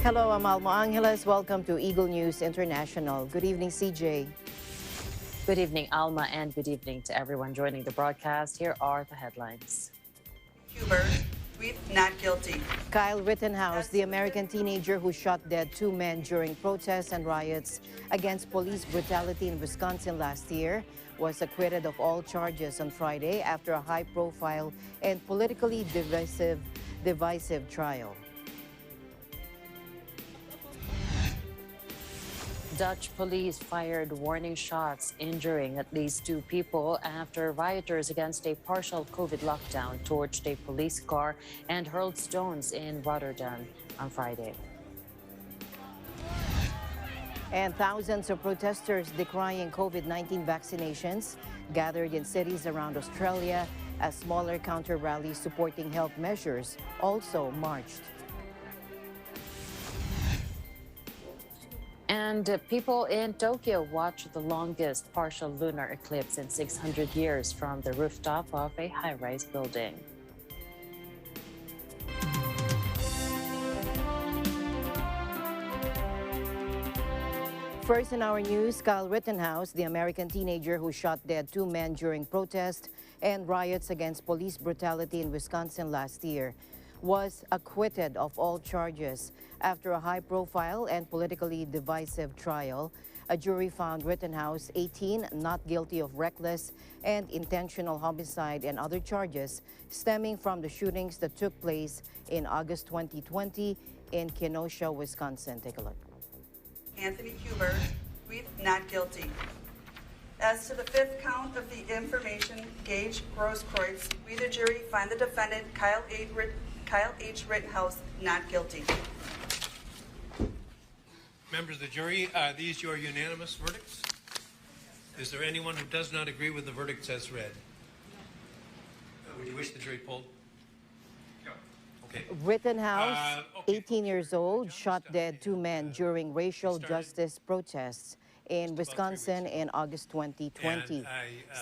Hello, I'm Alma Angeles. Welcome to Eagle News International. Good evening, CJ. Good evening, Alma, and good evening to everyone joining the broadcast. Here are the headlines. Huber, plead not guilty. Kyle Rittenhouse, the American teenager who shot dead two men during protests and riots against police brutality in Wisconsin last year, was acquitted of all charges on Friday after a high-profile and politically divisive trial. Dutch police fired warning shots, injuring at least two people after rioters against a partial COVID lockdown torched a police car and hurled stones in Rotterdam on Friday. And thousands of protesters decrying COVID-19 vaccinations gathered in cities around Australia as smaller counter-rallies supporting health measures also marched. And people in Tokyo watched the longest partial lunar eclipse in 600 years from the rooftop of a high-rise building. First in our news, Kyle Rittenhouse, the American teenager who shot dead two men during protests and riots against police brutality in Wisconsin last year, was acquitted of all charges after a high-profile and politically divisive trial. A jury found Rittenhouse, 18, not guilty of reckless and intentional homicide and other charges stemming from the shootings that took place in August 2020 in Kenosha, Wisconsin. Take a look. Anthony Huber, plead not guilty. As to the fifth count of the information, Gage Grosskreutz, we the jury find the defendant, Kyle H. Rittenhouse, not guilty. Members of the jury, are these your unanimous verdicts? Is there anyone who does not agree with the verdicts as read? Would you wish the jury polled? Okay. Rittenhouse, 18 years old, shot dead two men during racial justice protests in Wisconsin in August 2020.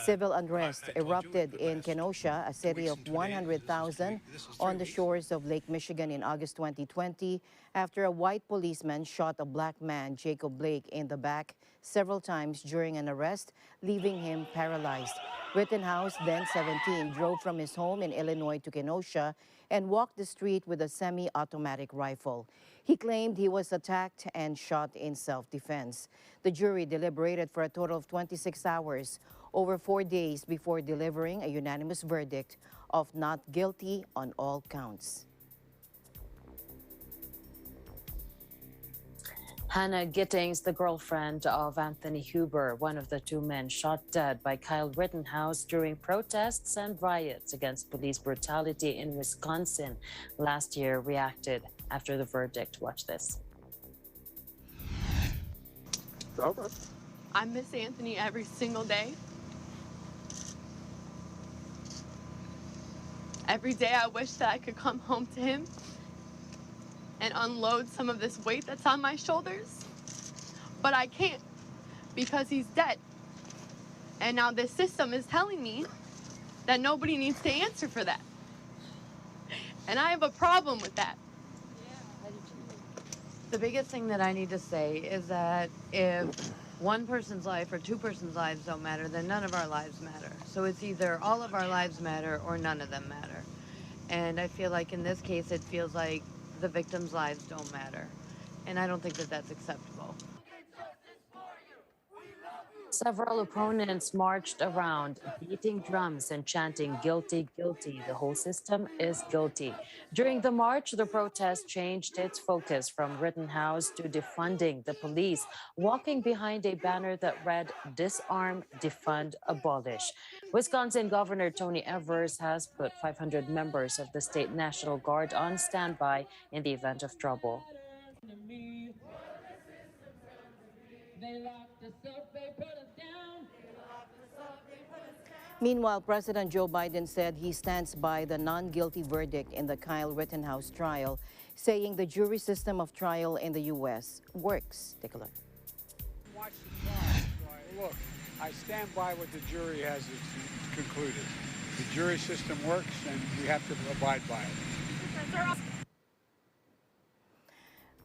Civil unrest erupted in Kenosha, a city of 100,000 on the shores of Lake Michigan in August 2020 after a white policeman shot a black man, Jacob Blake, in the back several times during an arrest, leaving him paralyzed. Rittenhouse, then 17, drove from his home in Illinois to Kenosha and walked the street with a semi-automatic rifle. He claimed he was attacked and shot in self-defense. The jury deliberated for a total of 26 hours, over 4 days, before delivering a unanimous verdict of not guilty on all counts. Hannah Gittings, the girlfriend of Anthony Huber, one of the two men shot dead by Kyle Rittenhouse during protests and riots against police brutality in Wisconsin last year, reacted after the verdict. Watch this. Okay. I miss Anthony every single day. Every day I wish that I could come home to him and unload some of this weight that's on my shoulders. But I can't because he's dead. And now this system is telling me that nobody needs to answer for that. And I have a problem with that. The biggest thing that I need to say is that if one person's life or two persons' lives don't matter, then none of our lives matter. So it's either all of our lives matter or none of them matter. And I feel like in this case, it feels like the victims' lives don't matter. And I don't think that that's acceptable. Several opponents marched around, beating drums and chanting, "Guilty, guilty, the whole system is guilty." During the march, the protest changed its focus from Rittenhouse to defunding the police, walking behind a banner that read, "Disarm, defund, abolish." Wisconsin Governor Tony Evers has put 500 members of the state National Guard on standby in the event of trouble. Meanwhile, President Joe Biden said he stands by the non-guilty verdict in the Kyle Rittenhouse trial, saying the jury system of trial in the U.S. works. Take a look. Watch the trial. Look, I stand by what the jury has concluded. The jury system works, and we have to abide by it.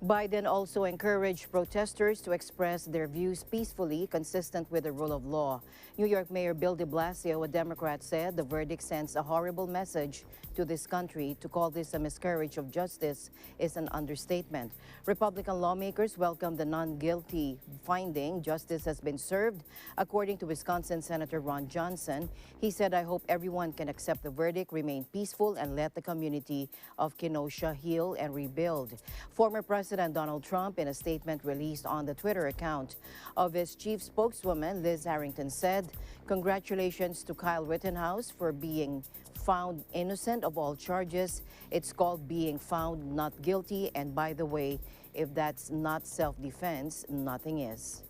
Biden also encouraged protesters to express their views peacefully, consistent with the rule of law. New York Mayor Bill de Blasio, a Democrat, said the verdict sends a horrible message to this country. To call this a miscarriage of justice is an understatement. Republican lawmakers welcomed the non-guilty finding. Justice has been served, according to Wisconsin Senator Ron Johnson. He said, "I hope everyone can accept the verdict, remain peaceful, and let the community of Kenosha heal and rebuild." Former President Donald Trump, in a statement released on the Twitter account of his chief spokeswoman, Liz Harrington, said, "Congratulations to Kyle Rittenhouse for being found innocent of all charges. It's called being found not guilty. And by the way, if that's not self-defense, nothing is."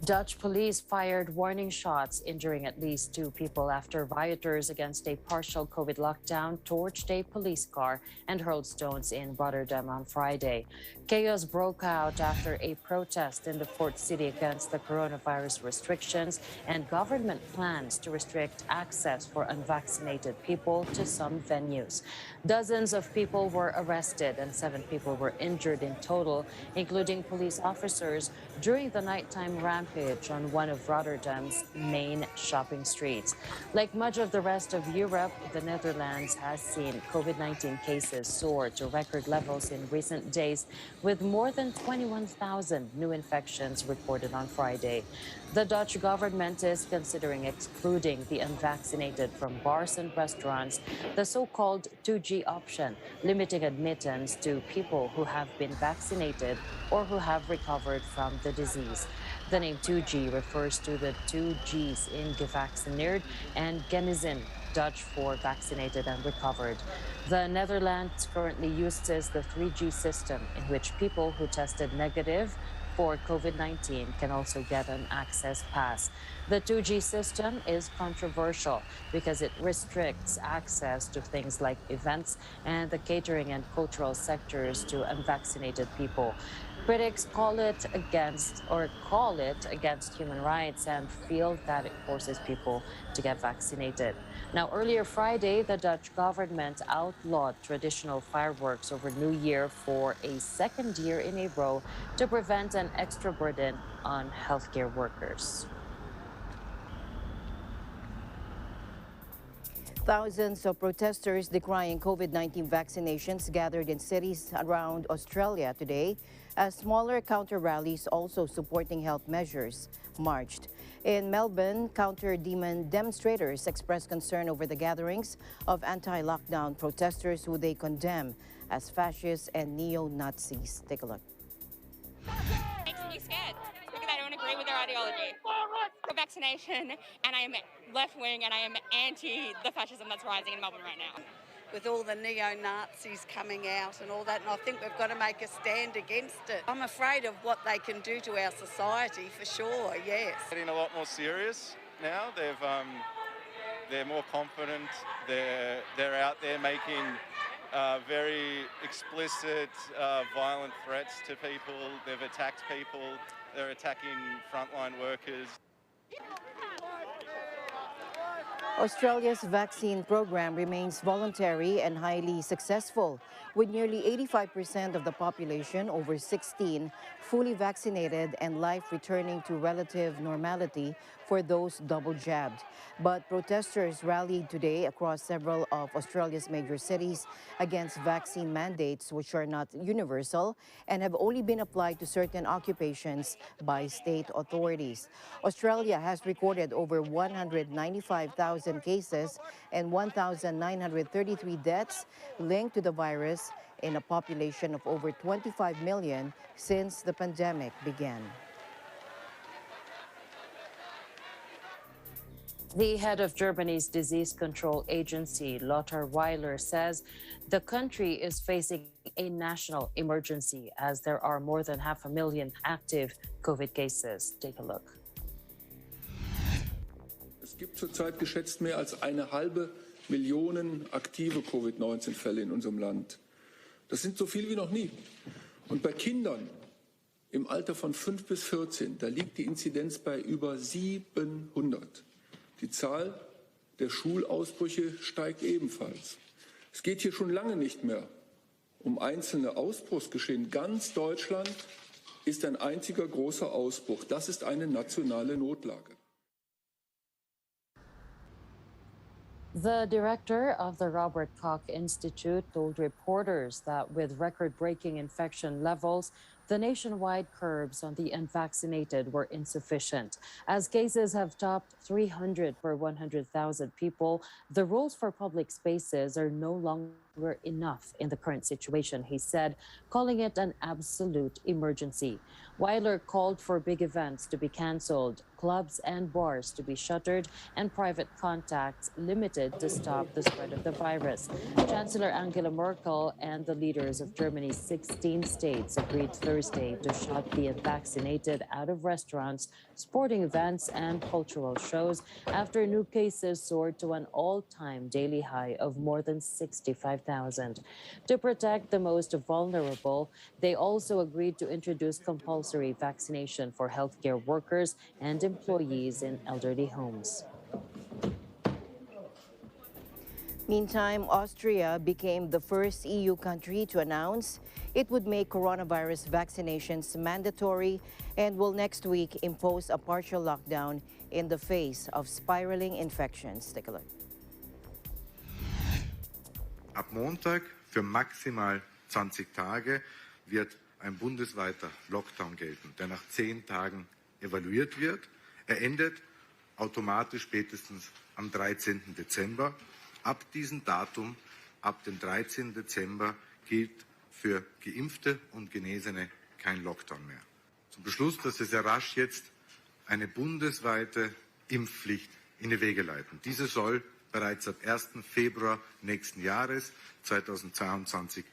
Dutch police fired warning shots, injuring at least 2 people after rioters against a partial COVID lockdown torched a police car and hurled stones in Rotterdam on Friday. Chaos broke out after a protest in the port city against the coronavirus restrictions and government plans to restrict access for unvaccinated people to some venues. Dozens of people were arrested and 7 people were injured in total, including police officers, during the nighttime rampage on one of Rotterdam's main shopping streets. Like much of the rest of Europe, the Netherlands has seen COVID-19 cases soar to record levels in recent days, with more than 21,000 new infections reported on Friday. The Dutch government is considering excluding the unvaccinated from bars and restaurants, the so-called 2G option, limiting admittance to people who have been vaccinated or who have recovered from the disease. The name 2G refers to the 2 Gs in gevaccineerd and genezen, Dutch for vaccinated and recovered. The Netherlands currently uses the 3G system, in which people who tested negative for COVID-19 can also get an access pass. The 2G system is controversial because it restricts access to things like events and the catering and cultural sectors to unvaccinated people. Critics call it against human rights and feel that it forces people to get vaccinated. Now, earlier Friday, the Dutch government outlawed traditional fireworks over New Year for a second year in a row to prevent an extra burden on healthcare workers. Thousands of protesters decrying COVID-19 vaccinations gathered in cities around Australia today, as smaller counter-rallies also supporting health measures marched. In Melbourne, demonstrators expressed concern over the gatherings of anti-lockdown protesters who they condemn as fascists and neo-Nazis. Take a look. Makes me scared because I don't agree with their ideology. For vaccination, and I am left-wing, and I am anti the fascism that's rising in Melbourne right now. With all the neo-Nazis coming out and all that, and I think we've got to make a stand against it. I'm afraid of what they can do to our society, for sure, yes. Getting a lot more serious now. They're more confident. They're out there making very explicit, violent threats to people. They've attacked people. They're attacking frontline workers. Australia's vaccine program remains voluntary and highly successful, with nearly 85% of the population over 16 fully vaccinated and life returning to relative normality for those double jabbed. But protesters rallied today across several of Australia's major cities against vaccine mandates, which are not universal and have only been applied to certain occupations by state authorities. Australia has recorded over 195,000 cases and 1,933 deaths linked to the virus in a population of over 25 million since the pandemic began. The head of Germany's disease control agency, Lothar Weiler, says the country is facing a national emergency as there are more than 500,000 active COVID cases. Take a look. Es gibt zurzeit geschätzt mehr als 500,000 aktive Covid-19-Fälle in unserem Land. Das sind so viel wie noch nie. Und bei Kindern im Alter von 5 bis 14, da liegt die Inzidenz bei über 700. Die Zahl der Schulausbrüche steigt ebenfalls. Es geht hier schon lange nicht mehr um einzelne Ausbruchsgeschehen. Ganz Deutschland ist ein einziger großer Ausbruch. Das ist eine nationale Notlage. The director of the Robert Koch Institute told reporters that with record-breaking infection levels, the nationwide curbs on the unvaccinated were insufficient. As cases have topped 300 per 100,000 people, the rules for public spaces are no longer enough in the current situation, he said, calling it an absolute emergency. Weiler called for big events to be canceled, clubs and bars to be shuttered, and private contacts limited to stop the spread of the virus. Chancellor Angela Merkel and the leaders of Germany's 16 states agreed Thursday to shut the unvaccinated out of restaurants, sporting events, and cultural shows after new cases soared to an all-time daily high of more than 65,000. To protect the most vulnerable, they also agreed to introduce compulsory vaccination for healthcare workers and employees in elderly homes. Meantime, Austria became the first EU country to announce it would make coronavirus vaccinations mandatory and will next week impose a partial lockdown in the face of spiraling infections. Take a look. Ab Montag für maximal 20 Tage wird ein bundesweiter Lockdown gelten, der nach 10 Tagen evaluiert wird. Er endet automatisch spätestens am 13. Dezember. Ab diesem Datum, ab dem 13. Dezember, gilt für Geimpfte und Genesene kein Lockdown mehr. Zum Beschluss, dass wir sehr rasch jetzt eine bundesweite Impfpflicht in die Wege leiten. Diese soll bereits ab 1. Februar nächsten Jahres, 2022,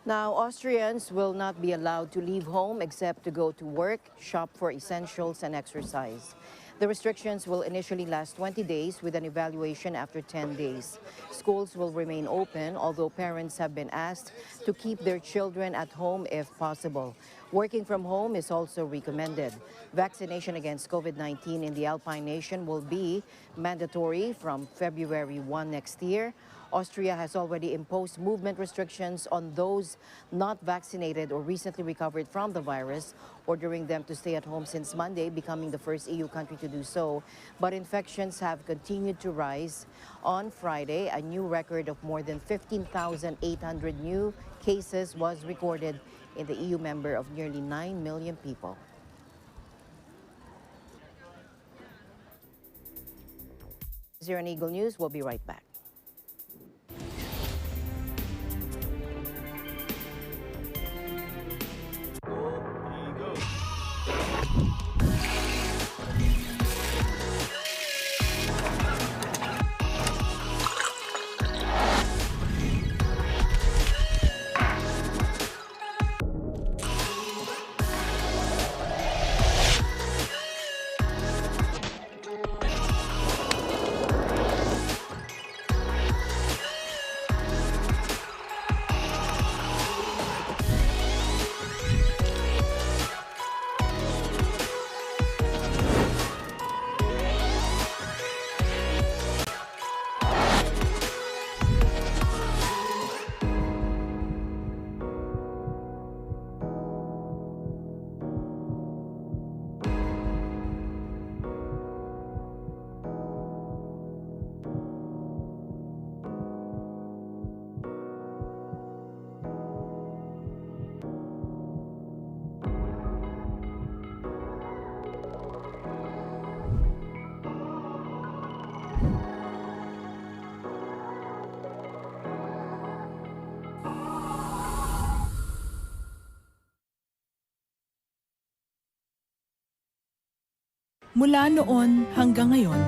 Now, Austrians will not be allowed to leave home except to go to work, shop for essentials, and exercise. The restrictions will initially last 20 days with an evaluation after 10 days. Schools will remain open, although parents have been asked to keep their children at home if possible. Working from home is also recommended. Vaccination against COVID-19 in the Alpine nation will be mandatory from February 1 next year. Austria has already imposed movement restrictions on those not vaccinated or recently recovered from the virus, ordering them to stay at home since Monday, becoming the first EU country to do so. But infections have continued to rise. On Friday, a new record of more than 15,800 new cases was recorded in the EU member of nearly 9 million people. Here on Eagle News, we'll be right back. Mula noon hanggang ngayon,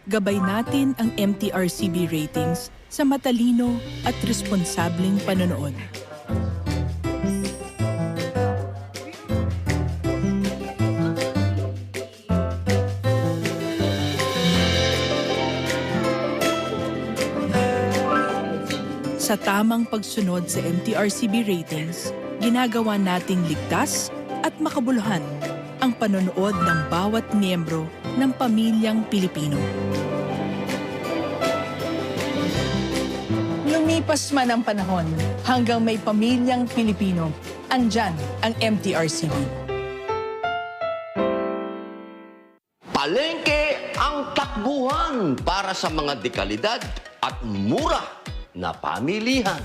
gabay natin ang MTRCB ratings sa matalino at responsableng panonood. Sa tamang pagsunod sa MTRCB ratings, ginagawa nating ligtas at makabuluhan ang panonood ng bawat miyembro ng pamilyang Pilipino. Lumipas man ang panahon, hanggang may pamilyang Pilipino, andyan ang MTRCB. Palengke ang takbuhan para sa mga dekalidad at mura na pamilihan.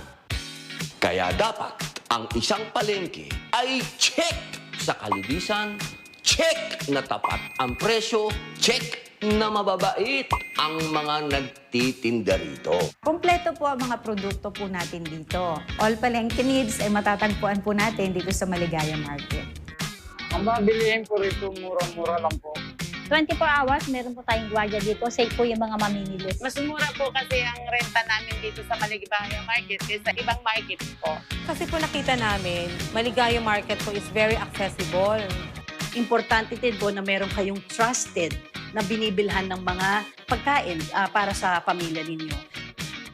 Kaya dapat ang isang palengke ay check sa kalinisan, check na tapat ang presyo, check na mababait ang mga nagtitinda rito. Kompleto po ang mga produkto po natin dito. All palengke needs ay matatagpuan po natin dito sa Maligaya Market. Ang mabilihin po rito, murang-mura lang po. 24 hours, meron po tayong gwardiya dito. Safe po yung mga mamimili. Mas mura po kasi ang renta namin dito sa Maligaya Market kaysa ibang market po. Kasi po nakita namin, Maligaya Market po is very accessible. Importante din po na meron kayong trusted na binibilhan ng mga pagkain para sa pamilya ninyo.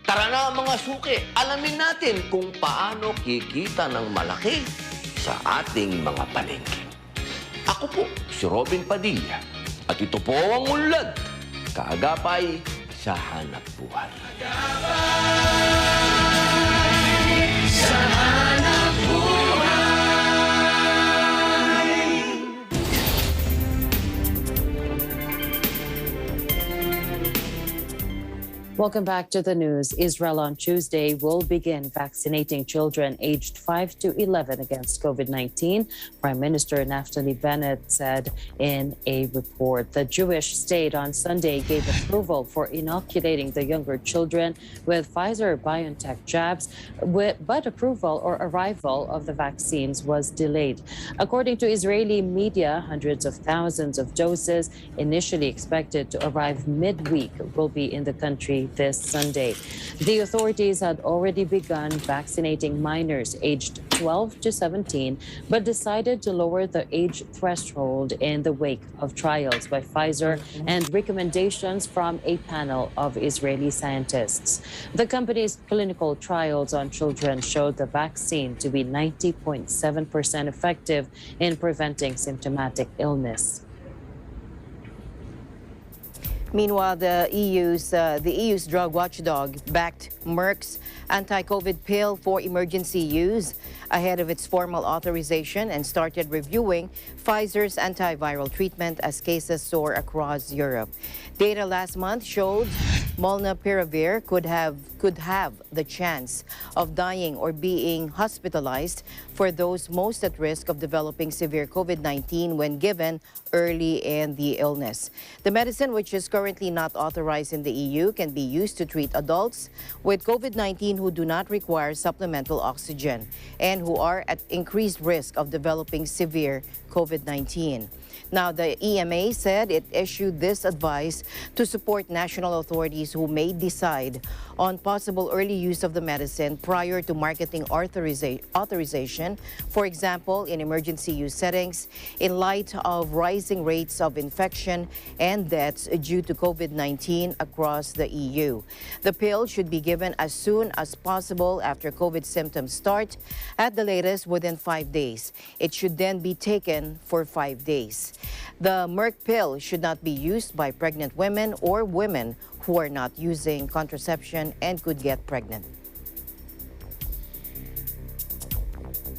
Tara na mga suki, alamin natin kung paano kikita ng malaki sa ating mga palengke. Ako po si Robin Padilla at ito po ang Unlad, kaagapay sa hanap buhay. Sa hanap buhay. Welcome back to the news. Israel on Tuesday will begin vaccinating children aged 5 to 11 against COVID-19. Prime Minister Naftali Bennett said in a report. The Jewish state on Sunday gave approval for inoculating the younger children with Pfizer-BioNTech jabs, but approval or arrival of the vaccines was delayed. According to Israeli media, hundreds of thousands of doses initially expected to arrive midweek will be in the country this Sunday. The authorities had already begun vaccinating minors aged 12 to 17, but decided to lower the age threshold in the wake of trials by Pfizer and recommendations from a panel of Israeli scientists. The company's clinical trials on children showed the vaccine to be 90.7% effective in preventing symptomatic illness. Meanwhile, the EU's drug watchdog backed Merck's anti-COVID pill for emergency use ahead of its formal authorization and started reviewing Pfizer's antiviral treatment as cases soar across Europe. Data last month showed molnupiravir could have the chance of dying or being hospitalized for those most at risk of developing severe COVID-19 when given early in the illness. The medicine, which is currently not authorized in the EU, can be used to treat adults with COVID-19 who do not require supplemental oxygen and who are at increased risk of developing severe COVID-19. Now, the EMA said it issued this advice to support national authorities who may decide on possible early use of the medicine prior to marketing authorization, for example, in emergency use settings, in light of rising rates of infection and deaths due to COVID-19 across the EU. The pill should be given as soon as possible after COVID symptoms start, at the latest within 5 days. It should then be taken for 5 days. The Merck pill should not be used by pregnant women or women who are not using contraception and could get pregnant.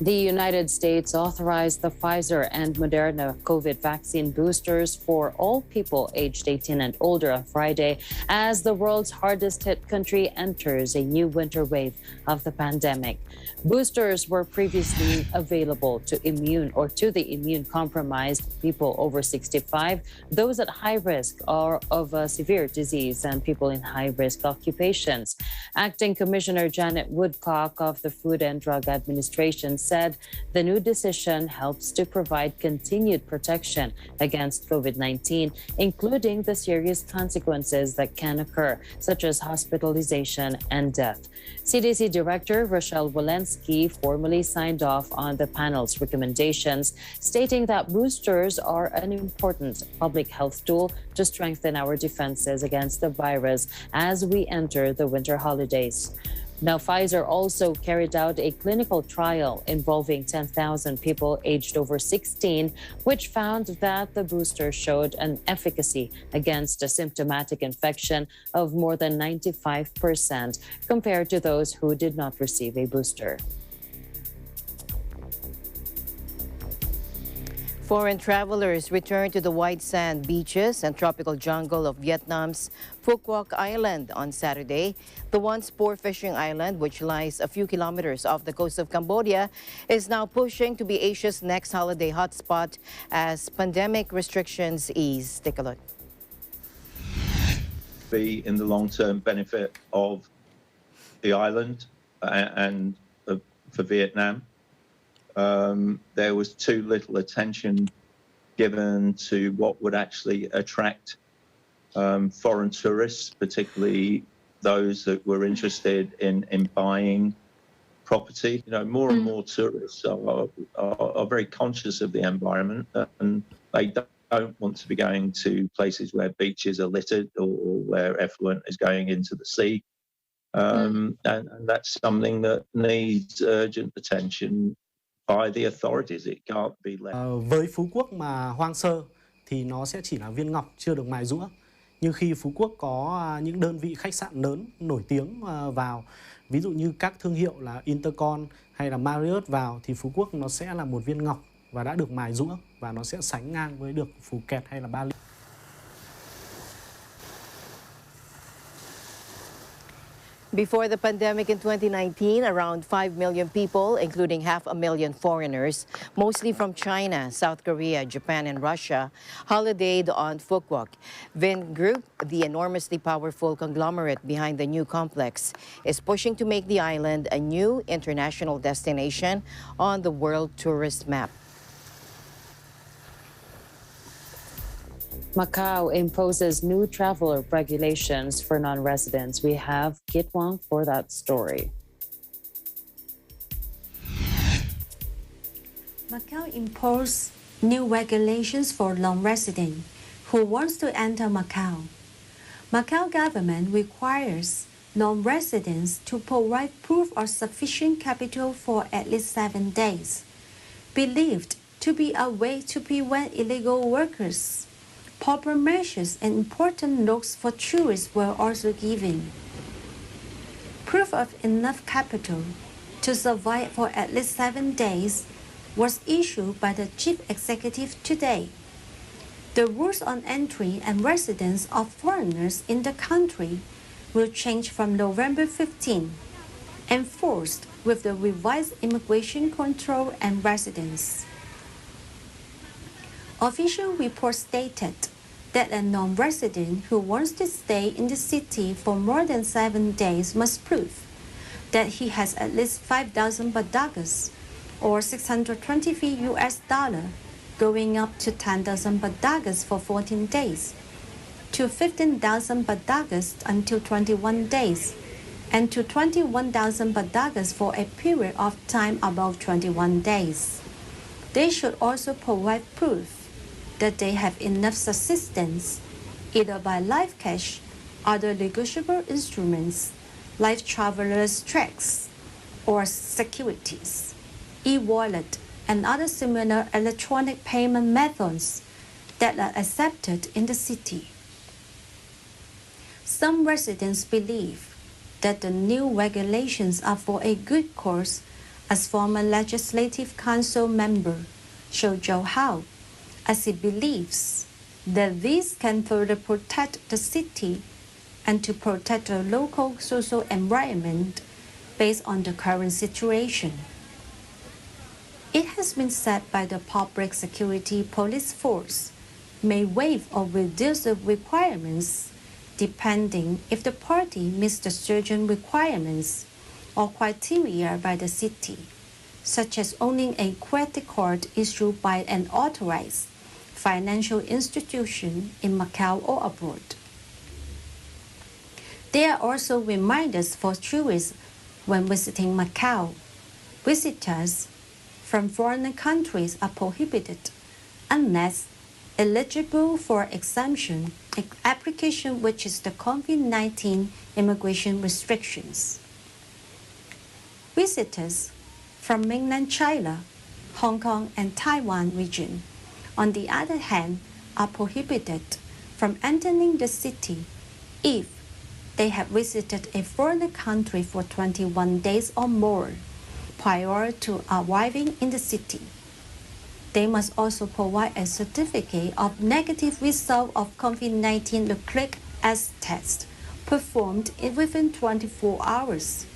The United States authorized the Pfizer and Moderna COVID vaccine boosters for all people aged 18 and older on Friday as the world's hardest hit country enters a new winter wave of the pandemic. Boosters were previously available to the immune compromised, people over 65, those at high risk of severe disease, and people in high risk occupations. Acting Commissioner Janet Woodcock of the Food and Drug Administration said the new decision helps to provide continued protection against COVID-19, including the serious consequences that can occur, such as hospitalization and death. CDC Director Rochelle Walensky formally signed off on the panel's recommendations, stating that boosters are an important public health tool to strengthen our defenses against the virus as we enter the winter holidays. Now, Pfizer also carried out a clinical trial involving 10,000 people aged over 16, which found that the booster showed an efficacy against a symptomatic infection of more than 95% compared to those who did not receive a booster. Foreign travelers return to the white sand beaches and tropical jungle of Vietnam's Phu Quoc Island on Saturday. The once poor fishing island, which lies a few kilometers off the coast of Cambodia, is now pushing to be Asia's next holiday hotspot as pandemic restrictions ease. Take a look. Be in the long-term benefit of the island and for Vietnam. There was too little attention given to what would actually attract foreign tourists, particularly those that were interested in buying property. You know, more and more tourists are very conscious of the environment, and they don't want to be going to places where beaches are littered or where effluent is going into the sea. And that's something that needs urgent attention by the authorities. It can't be left. Với Phú Quốc mà hoang sơ thì nó sẽ chỉ là viên ngọc chưa được mài rũa. Nhưng khi Phú Quốc có những đơn vị khách sạn lớn nổi tiếng vào, ví dụ như các thương hiệu là Intercon hay là Marriott vào, thì Phú Quốc nó sẽ là một viên ngọc và đã được mài rũa và nó sẽ sánh ngang với được Phuket hay là Bali. Before the pandemic in 2019, around 5 million people, including 500,000 foreigners, mostly from China, South Korea, Japan, and Russia, holidayed on Phu Quoc. Vingroup, the enormously powerful conglomerate behind the new complex, is pushing to make the island a new international destination on the world tourist map. Macau imposes new travel regulations for non-residents. We have Kit Wong for that story. Macau imposed new regulations for non-residents who wants to enter Macau. Macau government requires non-residents to provide proof of sufficient capital for at least 7 days, believed to be a way to prevent illegal workers. Proper measures and important notes for tourists were also given. Proof of enough capital to survive for at least 7 days was issued by the chief executive today. The rules on entry and residence of foreigners in the country will change from November 15, enforced with the revised immigration control and residence. Official reports stated that a non-resident who wants to stay in the city for more than 7 days must prove that he has at least 5,000 badagas, or $623 going up to 10,000 badagas for 14 days, to 15,000 badagas until 21 days, and to 21,000 badagas for a period of time above 21 days. They should also provide proof that they have enough subsistence, either by live cash, other negotiable instruments, like travelers' checks, or securities, e-wallet, and other similar electronic payment methods that are accepted in the city. Some residents believe that the new regulations are for a good cause, as former Legislative Council member Cho Jo-hao, as he believes that these can further protect the city and to protect the local social environment based on the current situation. It has been said by the Public Security Police Force may waive or reduce the requirements depending if the party meets the certain requirements or criteria by the city, such as owning a credit card issued by an authorized financial institution in Macau or abroad. There are also reminders for tourists when visiting Macau. Visitors from foreign countries are prohibited unless eligible for exemption application, which is the COVID-19 immigration restrictions. visitors from mainland China, Hong Kong, and Taiwan region, on the other hand, are prohibited from entering the city if they have visited a foreign country for 21 days or more prior to arriving in the city. They must also provide a certificate of negative result of COVID-19 nucleic acid test performed within 24 hours,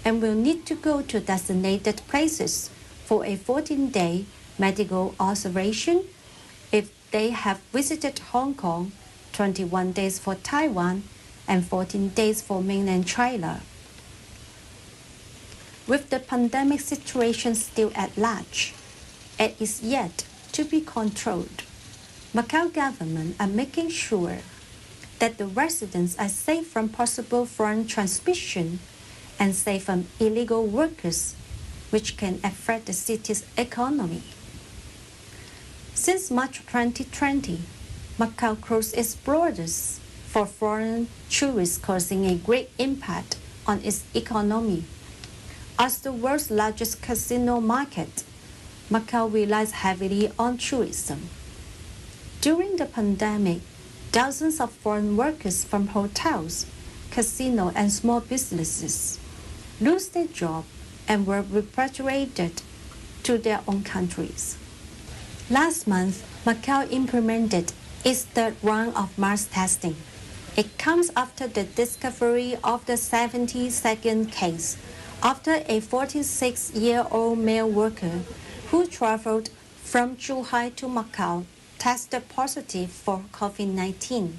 and will need to go to designated places for a 14-day medical observation if they have visited Hong Kong, 21 days for Taiwan, and 14 days for mainland China. With the pandemic situation still at large, it is yet to be controlled. Macau government are making sure that the residents are safe from possible foreign transmission and safe from illegal workers, which can affect the city's economy. Since March 2020, Macau closed its borders for foreign tourists, causing a great impact on its economy. As the world's largest casino market, Macau relies heavily on tourism. During the pandemic, thousands of foreign workers from hotels, casinos, and small businesses lose their job and were repatriated to their own countries. Last month, Macau implemented its third round of mass testing. It comes after the discovery of the 72nd case after a 46-year-old male worker who traveled from Zhuhai to Macau tested positive for COVID-19.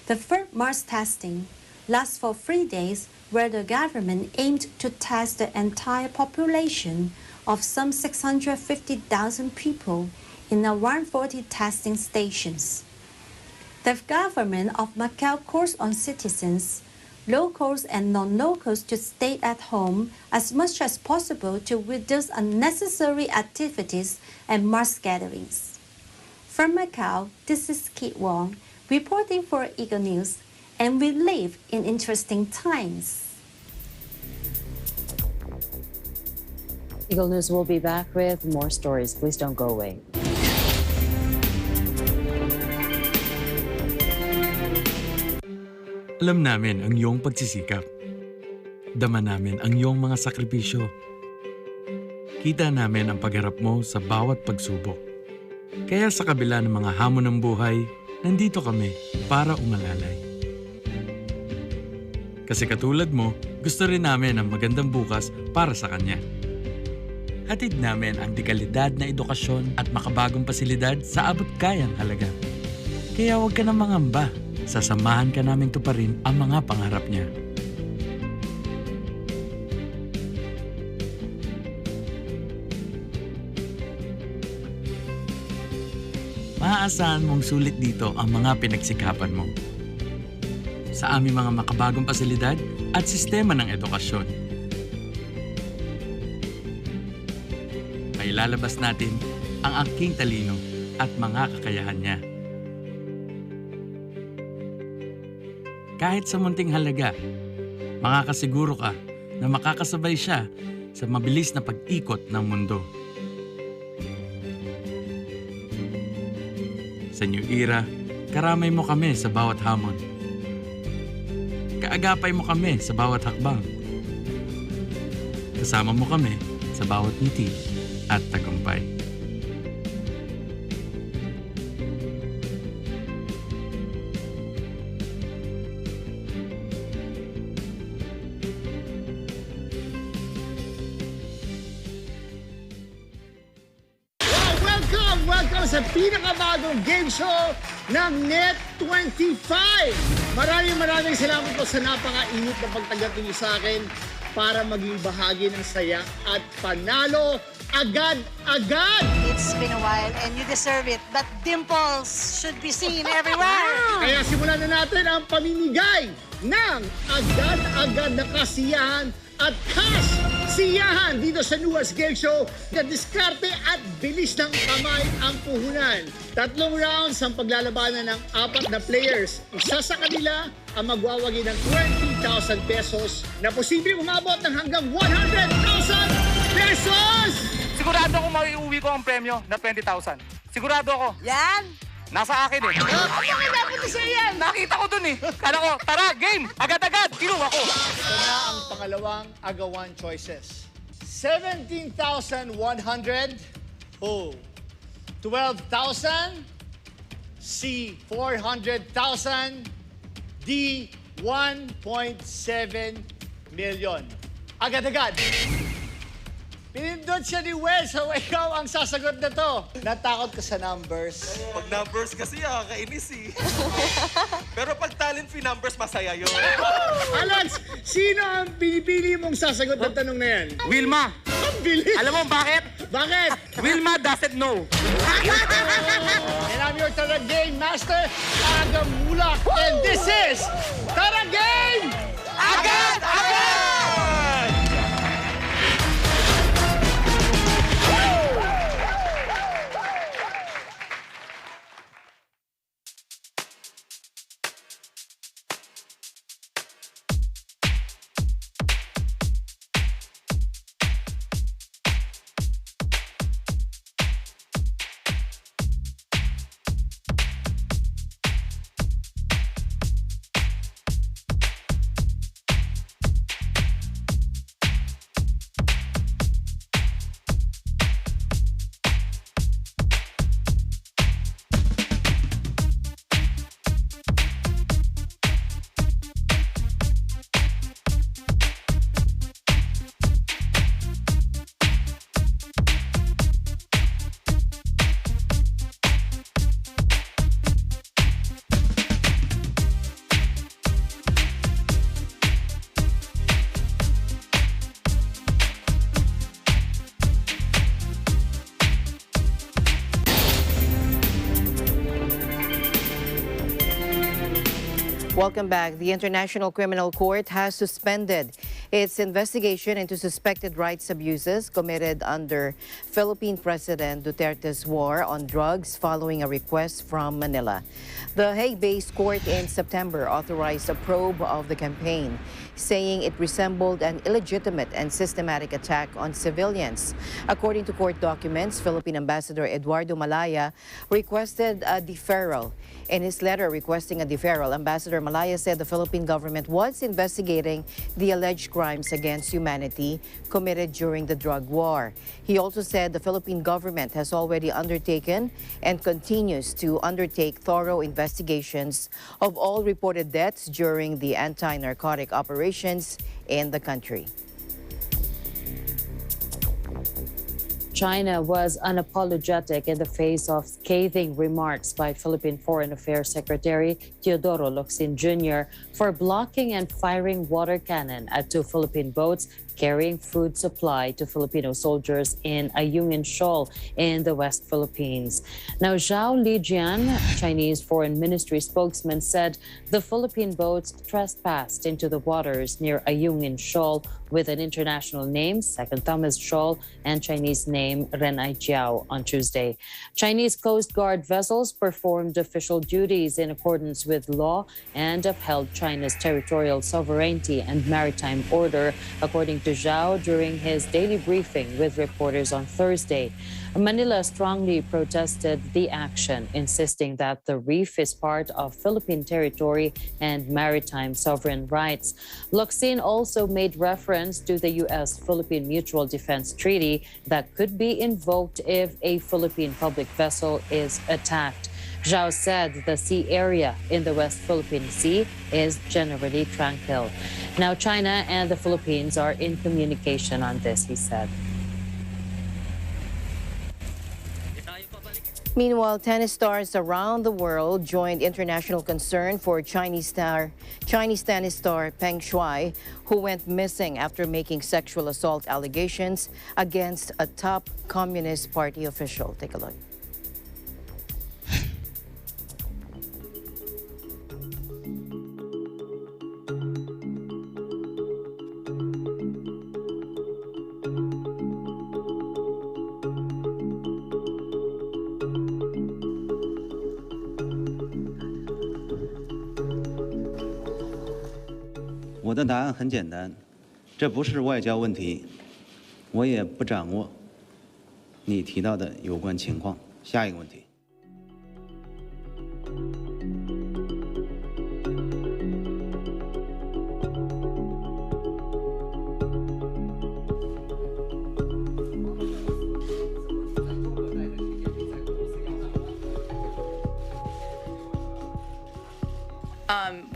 The third mass testing lasts for 3 days, where the government aimed to test the entire population of some 650,000 people in around 40 testing stations. The government of Macau calls on citizens, locals and non-locals, to stay at home as much as possible to reduce unnecessary activities and mass gatherings. From Macau, this is Kit Wong reporting for Eagle News, and we live in interesting times. Eagle News will be back with more stories. Please don't go away. Alam namin ang iyong pagsisikap. Dama namin ang iyong mga sakripisyo. Kita namin ang pagharap mo sa bawat pagsubok. Kaya sa kabila ng mga hamon ng buhay, nandito kami para umalalay. Kasi katulad mo, gusto rin namin ang magandang bukas para sa kanya. Hatid namin ang dekalidad na edukasyon at makabagong pasilidad sa abot kayang halaga. Kaya huwag ka nang mangamba. Sasamahan ka namin tuparin ang mga pangarap niya. Maaasahan mong sulit dito ang mga pinagsikapan mo. Sa aming mga makabagong pasilidad at sistema ng edukasyon. Mailalabas natin ang aking talino at mga kakayahan niya. Kahit sa munting halaga, makakasiguro ka na makakasabay siya sa mabilis na pag-ikot ng mundo. Sa New Era, karamay mo kami sa bawat hamon. Kaagapay mo kami sa bawat hakbang. Kasama mo kami sa bawat ngiti at tagumpay. Welcome sa pinakabagong game show ng Net25. Maraming salamat po sa napakainit na pagtanggap niyo sa akin para maging bahagi ng saya at panalo agad-agad. It's been a while and you deserve it. That dimples should be seen everywhere. Kaya simulan na natin ang pamimigay ng agad-agad na kasiyahan at cash siyahan dito sa newest game show na diskarte at bilis ng kamay ang puhunan. 3 rounds ang paglalabanan ng 4 na players. Isa sa kanila ang magwawagi ng pesos na posibleng umabot ng hanggang 100,000 pesos! Sigurado ako maiuwi ko ang premyo na 20,000. Sigurado ako. Yan! Nasa akin eh. Bakit dapat na sa'yo yan? Nakita ko dun eh. Kala ko, tara, game! Agad-agad! Kinuha ko. Ito na ang pangalawang agawan choices. 17,100. O. 12,000. C. 400,000. D. 1.7 million. Agad-agad. Pinindot siya ni Wes, so ikaw ang sasagot na to. Natakot ka sa numbers. Pag numbers kasi kainis eh. Pero pag talent free numbers, masaya yun. Alex, sino ang pinipili mong sasagot ng tanong na yan? Wilma. Ang bilis. Alam mo bakit? Bakit? Wilma doesn't know. And I'm your Tara Game Master, Aga Mulak. And this is Tara Game! Agad! Agad! Welcome back. The International Criminal Court has suspended its investigation into suspected rights abuses committed under Philippine President Duterte's war on drugs following a request from Manila. The Hague-based court in September authorized a probe of the campaign, saying it resembled an illegitimate and systematic attack on civilians. According to court documents, Philippine Ambassador Eduardo Malaya requested a deferral. In his letter requesting a deferral, Ambassador Malaya said the Philippine government was investigating the alleged crimes against humanity committed during the drug war. He also said the Philippine government has already undertaken and continues to undertake thorough investigations of all reported deaths during the anti-narcotic operations in the country. China was unapologetic in the face of scathing remarks by Philippine Foreign Affairs Secretary Teodoro Locsin Jr. for blocking and firing water cannon at two Philippine boats carrying food supply to Filipino soldiers in Ayungin Shoal in the West Philippines. Now, Zhao Lijian, Chinese Foreign Ministry spokesman, said the Philippine boats trespassed into the waters near Ayungin Shoal with an international name, Second Thomas Shoal, and Chinese name Renai Jiao on Tuesday. Chinese Coast Guard vessels performed official duties in accordance with law and upheld China's territorial sovereignty and maritime order, according to Zhao during his daily briefing with reporters on Thursday. Manila strongly protested the action, insisting that the reef is part of Philippine territory and maritime sovereign rights. Locsin also made reference to the U.S.-Philippine Mutual Defense Treaty that could be invoked if a Philippine public vessel is attacked. Zhao said the sea area in the West Philippine Sea is generally tranquil. Now, China and the Philippines are in communication on this, he said. Meanwhile, tennis stars around the world joined international concern for Chinese tennis star Peng Shuai, who went missing after making sexual assault allegations against a top Communist Party official. Take a look. 我的答案很简单，这不是外交问题，我也不掌握你提到的有关情况。下一个问题。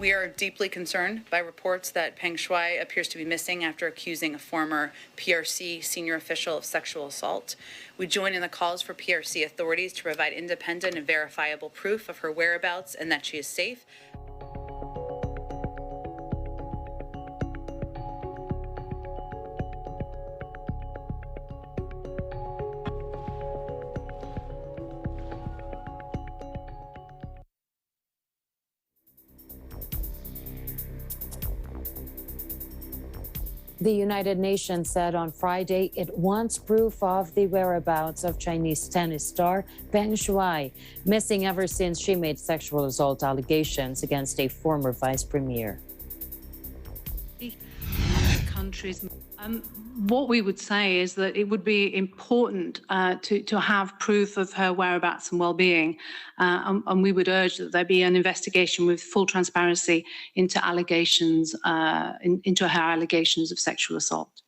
We are deeply concerned by reports that Peng Shuai appears to be missing after accusing a former PRC senior official of sexual assault. We join in the calls for PRC authorities to provide independent and verifiable proof of her whereabouts and that she is safe. The United Nations said on Friday it wants proof of the whereabouts of Chinese tennis star Peng Shuai, missing ever since she made sexual assault allegations against a former vice premier. Countries. What we would say is that it would be important to have proof of her whereabouts and well-being, and we would urge that there be an investigation with full transparency into allegations, into her allegations of sexual assault.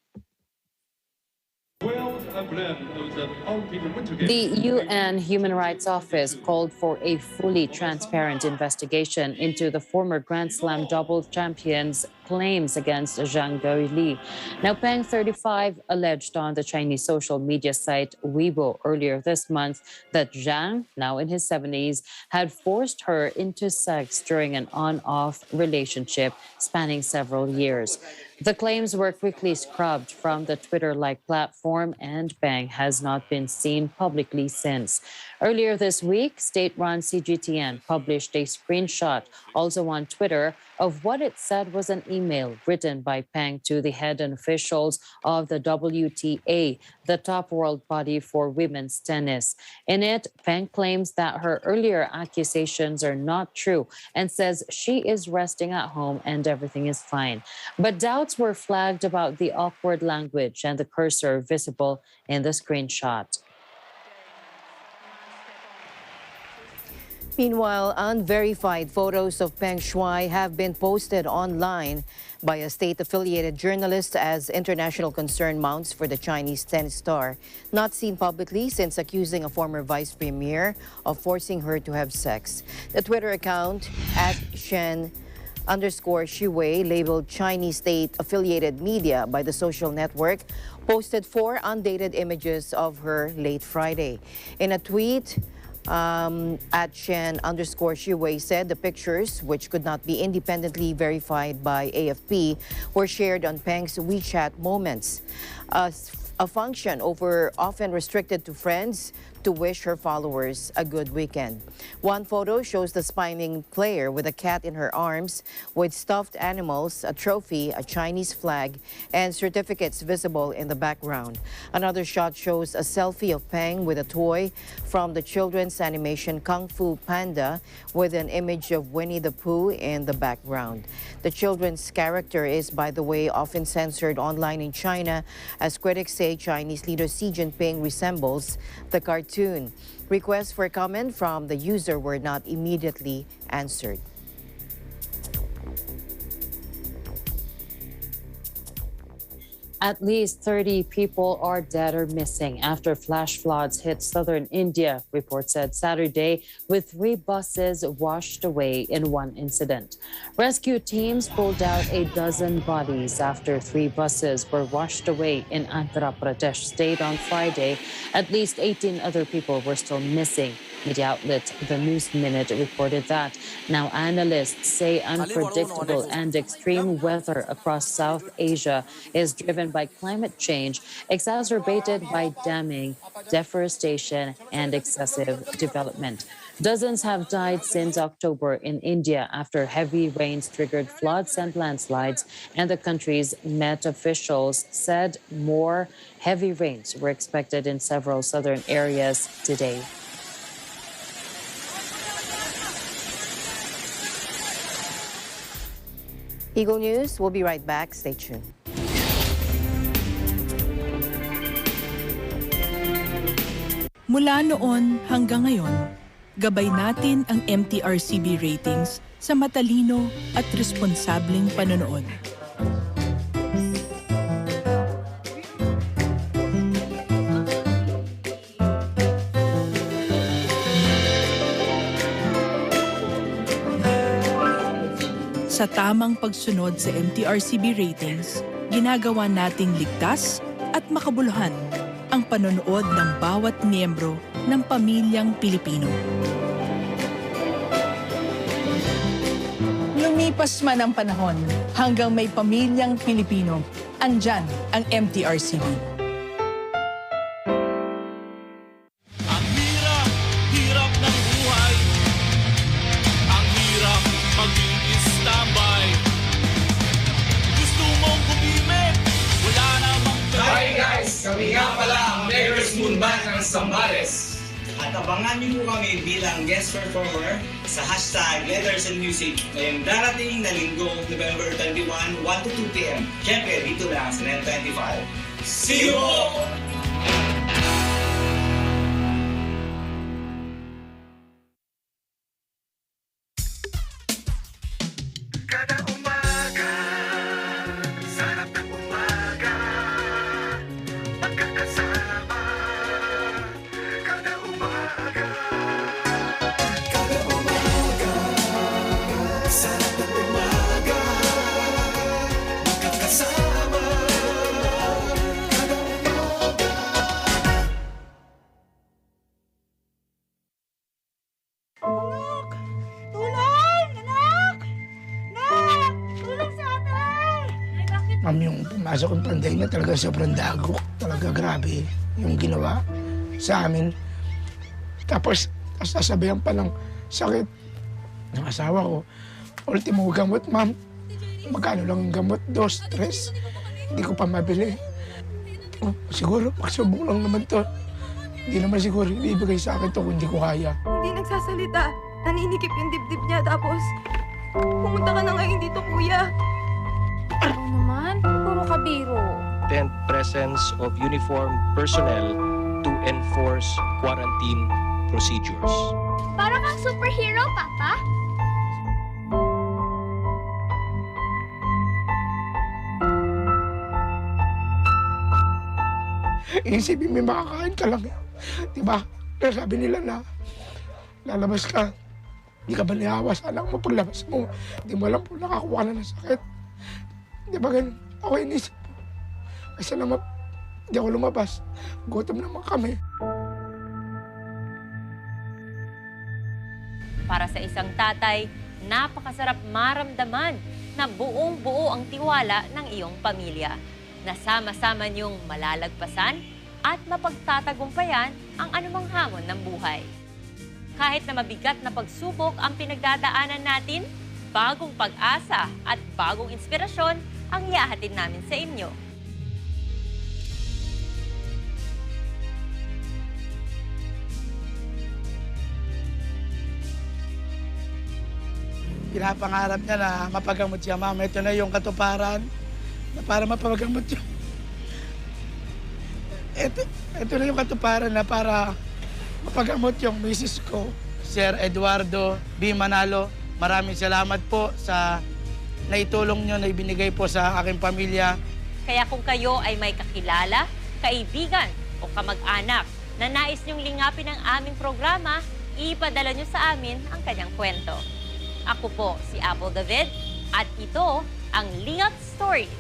The UN Human Rights Office called for a fully transparent investigation into the former Grand Slam doubles champion's claims against Zhang Guili. Now, Peng, 35, alleged on the Chinese social media site Weibo earlier this month that Zhang, now in his 70s, had forced her into sex during an on-off relationship spanning several years. The claims were quickly scrubbed from the Twitter-like platform, and Peng has not been seen publicly since. Earlier this week, state-run CGTN published a screenshot, also on Twitter, of what it said was an email written by Peng to the head and officials of the WTA, the top world body for women's tennis. In it, Peng claims that her earlier accusations are not true and says she is resting at home and everything is fine. But doubts were flagged about the awkward language and the cursor visible in the screenshot. Meanwhile, unverified photos of Peng Shuai have been posted online by a state-affiliated journalist as international concern mounts for the Chinese tennis star, not seen publicly since accusing a former vice premier of forcing her to have sex. The Twitter account @Shen_Shiwei, labeled Chinese state-affiliated media by the social network, posted 4 undated images of her late Friday. In a tweet, @Shen_Shiwei said the pictures, which could not be independently verified by AFP, were shared on Peng's WeChat Moments, a function often restricted to friends to wish her followers a good weekend. One photo shows the spinning player with a cat in her arms with stuffed animals, a trophy, a Chinese flag, and certificates visible in the background. Another shot shows a selfie of Peng with a toy from the children's animation Kung Fu Panda with an image of Winnie the Pooh in the background. The children's character is, by the way, often censored online in China, as critics say Chinese leader Xi Jinping resembles the cartoon. Requests for comment from the user were not immediately answered. At least 30 people are dead or missing after flash floods hit southern India, reports said Saturday, with 3 buses washed away in one incident. Rescue teams pulled out a dozen bodies after 3 buses were washed away in Andhra Pradesh state on Friday. At least 18 other people were still missing. Media outlet The News Minute reported that. Now analysts say unpredictable and extreme weather across South Asia is driven by climate change, exacerbated by damming, deforestation, and excessive development. Dozens have died since October in India after heavy rains triggered floods and landslides, and the country's Met officials said more heavy rains were expected in several southern areas today. Eagle News, we'll be right back. Stay tuned. Mula noon hanggang ngayon, gabay natin ang MTRCB ratings sa matalino at responsableng panonood. Sa tamang pagsunod sa MTRCB ratings, ginagawa nating ligtas at makabuluhan ang panonood ng bawat miyembro ng pamilyang Pilipino. Lumipas man ang panahon, hanggang may pamilyang Pilipino, andyan ang MTRCB. Ang hirap ng buhay. Ang hirap mag-i-standby. Gusto mong gumimik, wala namang Hi guys! Kami nga pala ang Mayor's Moon Band ng Zambales. At abangan niyo po kami bilang guest performer sa hashtag Letters and Music ngayong darating na linggo, November 21, 1 to 2 p.m. Siyempre, dito lang sa NET25. See you po! Ma'am, yung pumasok ng pandemya talaga sobrang dagok. Talaga grabe yung ginawa sa amin. Tapos, sasabihan pa ng sakit ng asawa ko. Ultimo gamot, ma'am. Magkano lang ang gamot? 2, 3. Hindi ko pa mabili. Oh, siguro, pagsubok lang naman to. Hindi naman siguro ibibigay sa akin to kung hindi ko kaya. Hindi nagsasalita. Naninikip yung dibdib niya. Tapos, pumunta ka na ngayon dito, kuya. Ano naman? Puro kabiro. And presence of uniformed personnel to enforce quarantine procedures. Para kang superhero, Papa. Isipin may makakain ka lang. Diba? Sabi nila na lalabas ka. Hindi ka ba niyawa? Sana mo paglabas mo. Hindi mo alam kung nakakuha na ng sakit. Diba ganun? Ako inisip po. Kasi naman, hindi ako lumabas. Gutom naman kami. Para sa isang tatay, napakasarap maramdaman na buong-buo ang tiwala ng iyong pamilya. Nasama-sama niyong malalagpasan at mapagtatagumpayan ang anumang hamon ng buhay. Kahit na mabigat na pagsubok ang pinagdadaanan natin, bagong pag-asa at bagong inspirasyon ang iahatid namin sa inyo. Pinapangarap niya na mapagamot siya, ma'am. Ito na yung katuparan na para mapagamot siya. Ito na yung katuparan na para mapagamot yung misis ko, Sir Eduardo B. Manalo. Maraming salamat po sa naitulong nyo na ibinigay po sa aking pamilya. Kaya kung kayo ay may kakilala, kaibigan o kamag-anak na nais nyong lingapin ang aming programa, ipadala nyo sa amin ang kanyang kwento. Ako po si Apple David at ito ang Lingap Stories.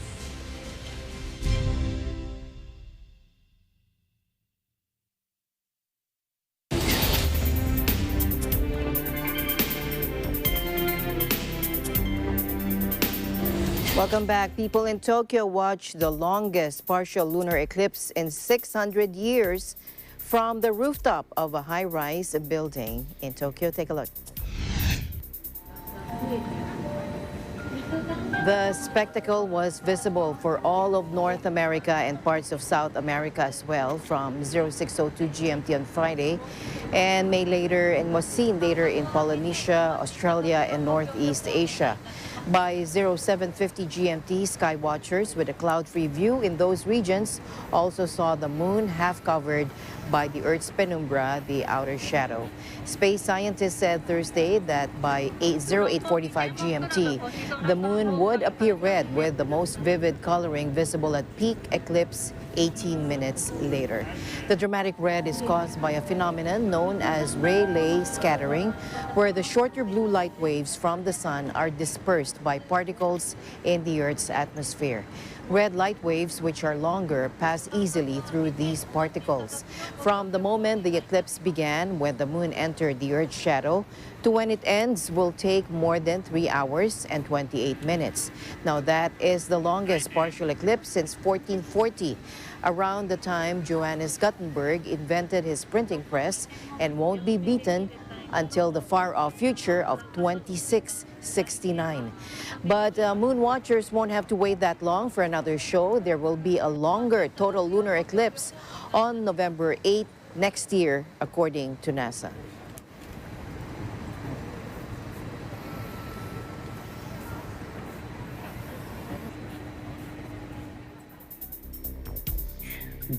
Welcome back. People in Tokyo watched the longest partial lunar eclipse in 600 years from the rooftop of a high-rise building in Tokyo. Take a look. The spectacle was visible for all of North America and parts of South America as well from 06:02 GMT on Friday and was seen later in Polynesia, Australia, and Northeast Asia. By 0750 GMT, sky watchers with a cloud-free view in those regions also saw the moon half covered by the Earth's penumbra, the outer shadow. Space scientists said Thursday that by 0845 GMT, the moon would appear red with the most vivid coloring visible at peak eclipse 18 minutes later. The dramatic red is caused by a phenomenon known as Rayleigh scattering, where the shorter blue light waves from the sun are dispersed by particles in the Earth's atmosphere. Red light waves, which are longer, pass easily through these particles. From the moment the eclipse began, when the moon entered the Earth's shadow, to when it ends will take more than 3 hours and 28 minutes. Now that is the longest partial eclipse since 1440, around the time Johannes Gutenberg invented his printing press, and won't be beaten until the far-off future of 2669. But moon watchers won't have to wait that long for another show. There will be a longer total lunar eclipse on November 8 next year, according to NASA.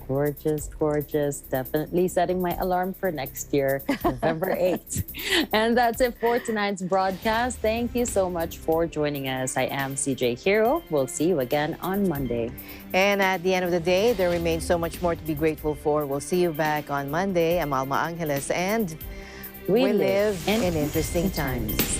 Gorgeous, gorgeous. Definitely setting my alarm for next year, November 8th. And that's it for tonight's broadcast. Thank you so much for joining us. I am CJ Hero. We'll see you again on Monday. And at the end of the day, there remains so much more to be grateful for. We'll see you back on Monday. I'm Alma Angeles, and we live in interesting times.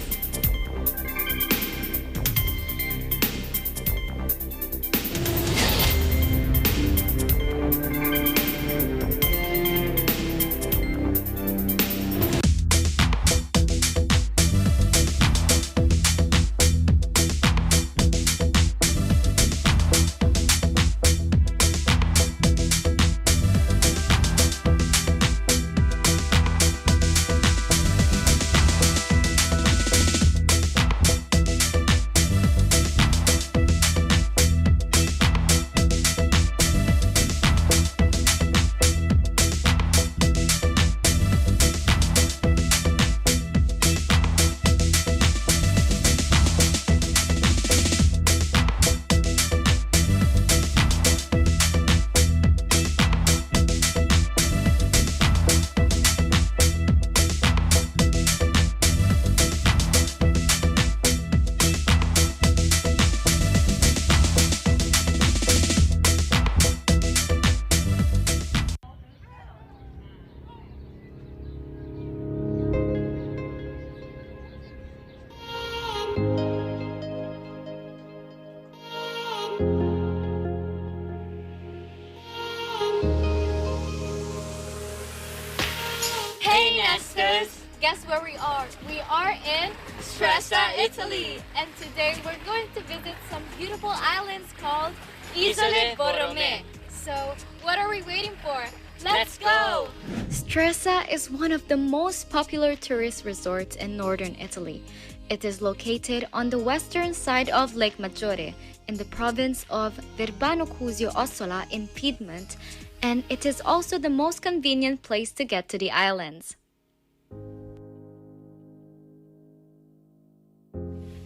Guess where we are? We are in Stresa, Italy. And today we're going to visit some beautiful islands called Isole Borromee. So what are we waiting for? Let's go! Stresa is one of the most popular tourist resorts in northern Italy. It is located on the western side of Lake Maggiore in the province of Verbano Cusio Ossola in Piedmont, and it is also the most convenient place to get to the islands.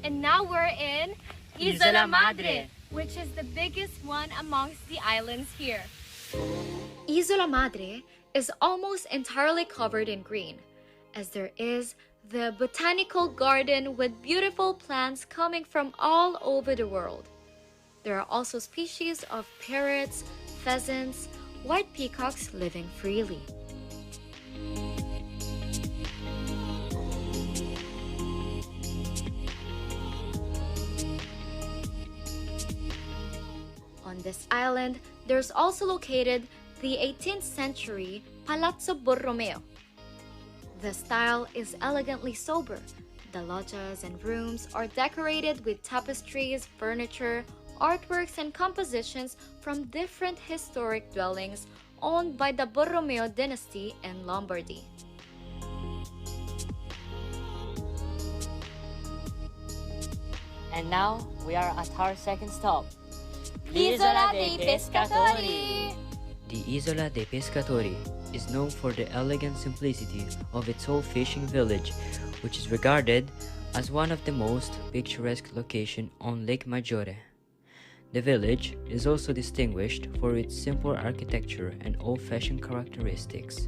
And now we're in Isola Madre, which is the biggest one amongst the islands here. Isola Madre is almost entirely covered in green, as there is the botanical garden with beautiful plants coming from all over the world. There are also species of parrots, pheasants, white peacocks living freely. On this island, there's also located the 18th century Palazzo Borromeo. The style is elegantly sober. The loggias and rooms are decorated with tapestries, furniture, artworks, and compositions from different historic dwellings owned by the Borromeo dynasty in Lombardy. And now we are at our second stop, Isola dei Pescatori! The Isola dei Pescatori is known for the elegant simplicity of its whole fishing village, which is regarded as one of the most picturesque locations on Lake Maggiore. The village is also distinguished for its simple architecture and old-fashioned characteristics.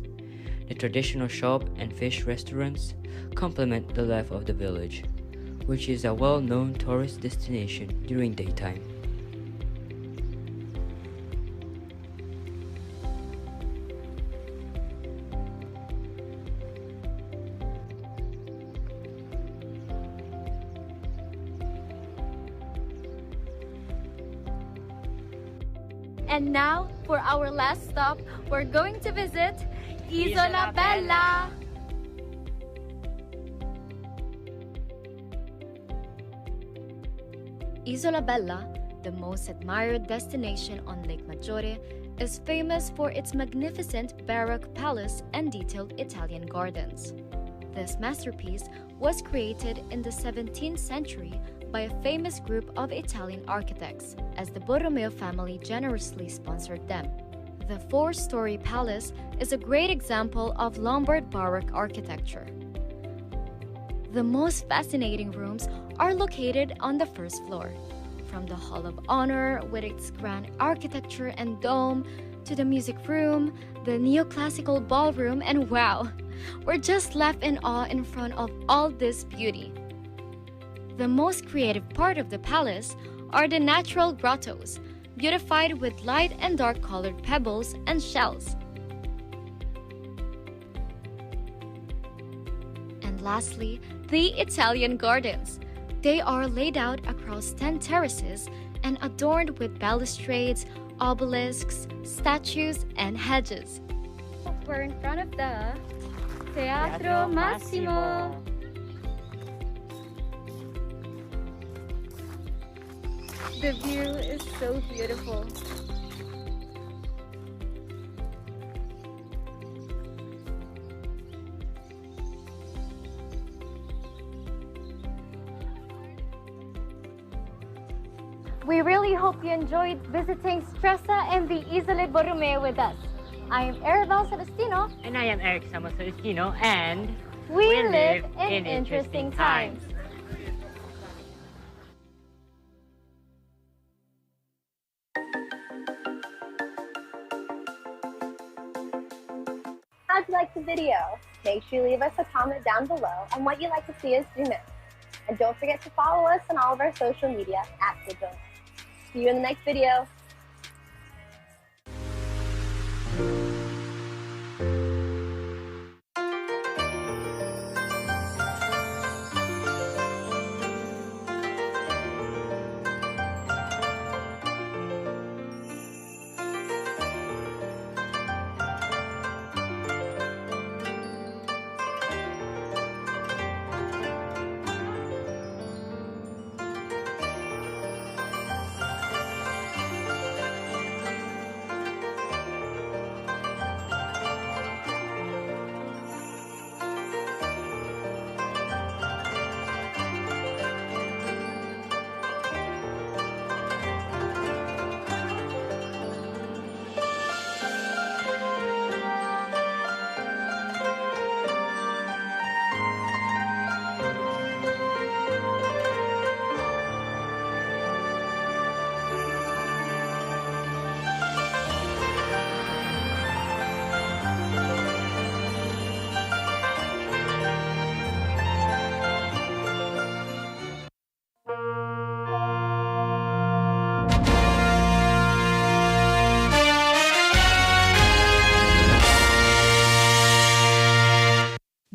The traditional shop and fish restaurants complement the life of the village, which is a well-known tourist destination during daytime. And now, for our last stop, we're going to visit Isola Bella. Isola Bella, the most admired destination on Lake Maggiore, is famous for its magnificent Baroque palace and detailed Italian gardens. This masterpiece was created in the 17th century by a famous group of Italian architects, as the Borromeo family generously sponsored them. The four-story palace is a great example of Lombard Baroque architecture. The most fascinating rooms are located on the first floor, from the Hall of Honor with its grand architecture and dome, to the music room, the neoclassical ballroom, and wow, we're just left in awe in front of all this beauty. The most creative part of the palace are the natural grottos, beautified with light and dark colored pebbles and shells. And lastly, the Italian gardens. They are laid out across 10 terraces and adorned with balustrades, obelisks, statues, and hedges. We're in front of the Teatro Massimo. The view is so beautiful. We really hope you enjoyed visiting Stresa and the Isole Borromeo with us. I am Arabelle Celestino. And I am Eric Samo Celestino, and we live in interesting times. How'd you like the video? Make sure you leave us a comment down below on what you'd like to see us do next. And don't forget to follow us on all of our social media @Digital. See you in the next video.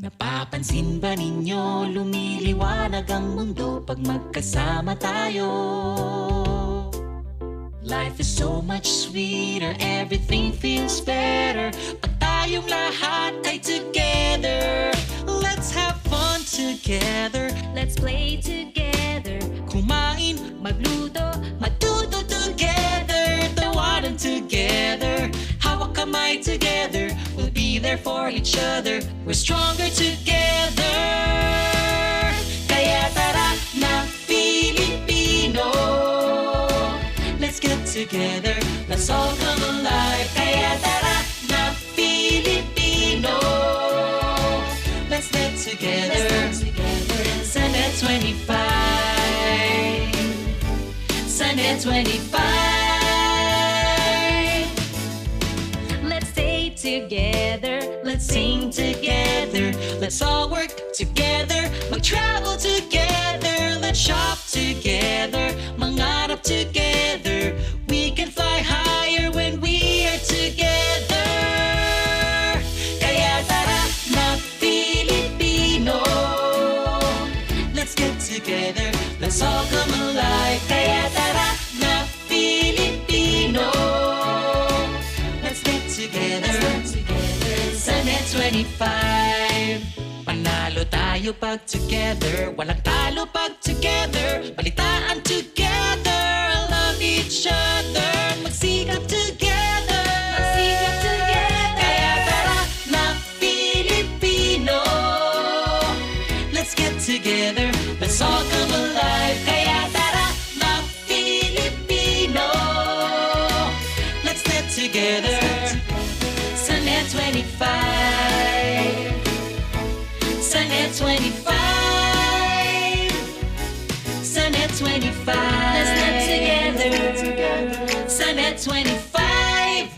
Napapansin ba ninyo lumiliwanag ang mundo pag magkasama tayo? Life is so much sweeter, everything feels better pag tayong lahat ay together. Let's have fun together, let's play together, kumain, magluto, matuto together, tawanan together, hawak kamay together, we'll be there for each other, we're stronger together. Kaya tara na Filipino, let's get together, let's all come alive. Kaya tara na Filipino, let's get together, sa Net 25. Net 25. Let's stay together, let's sing together, let's all work together, mag-travel together, let's shop together, mangarap together. We can fly higher when we are together. Kaya tara na Filipino, let's get together, let's all come alive. Kaya tara na Filipino, let's get together sa Net 25. Panalo tayo pag together, walang talo pag together, balitaan together, love each other, magsikap together, magsikap together. Kaya tara na Filipino, let's get together, let's all come alive. Kaya tara na Filipino, let's get together sa Net 25. Sa Net 25. Sa Net 25. Let's get together sa Net 25.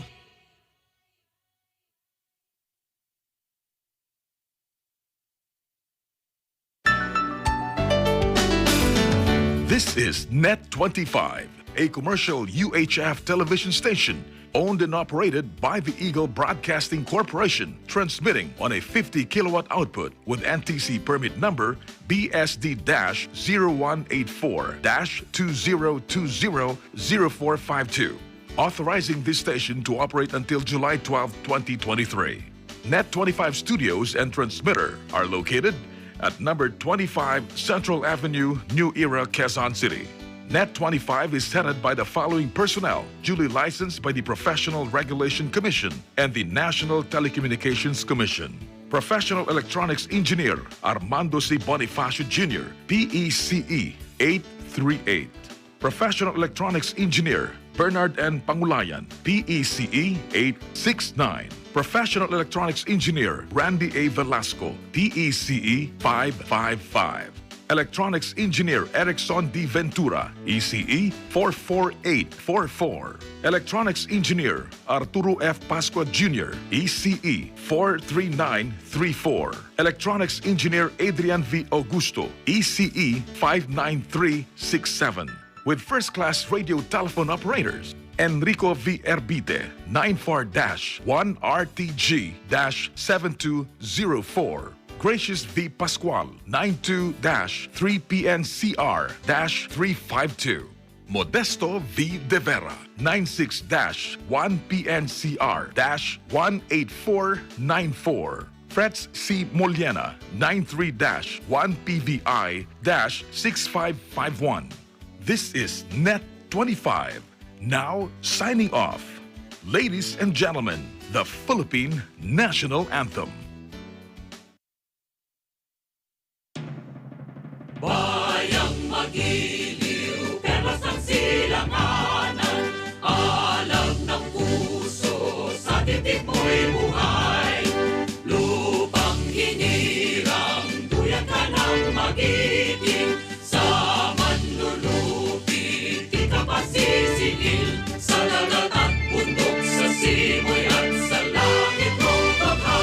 This is Net 25, a commercial UHF television station owned and operated by the Eagle Broadcasting Corporation, transmitting on a 50 kilowatt output with NTC permit number BSD-0184-2020-0452, authorizing this station to operate until July 12, 2023. Net 25 studios and transmitter are located at number 25 Central Avenue, New Era, Quezon City. Net 25 is headed by the following personnel, duly licensed by the Professional Regulation Commission and the National Telecommunications Commission. Professional Electronics Engineer Armando C. Bonifacio Jr., PECE 838. Professional Electronics Engineer Bernard N. Pangulayan, PECE 869. Professional Electronics Engineer Randy A. Velasco, PECE 555. Electronics Engineer Erickson D. Ventura, ECE 44844. Electronics Engineer Arturo F. Pascua Jr., ECE 43934. Electronics Engineer Adrian V. Augusto, ECE 59367. With first-class radio telephone operators, Enrico V. Erbite, 94-1RTG-7204. Gracious V. Pascual, 92-3PNCR-352. Modesto V. De Vera, 96-1PNCR-18494. Fretz C. Moliena, 93-1PVI-6551. This is Net 25. Now signing off. Ladies and gentlemen, the Philippine National Anthem. Bayang magiliw, perlas ng silanganan, alam ng puso, sa titik mo'y buhay.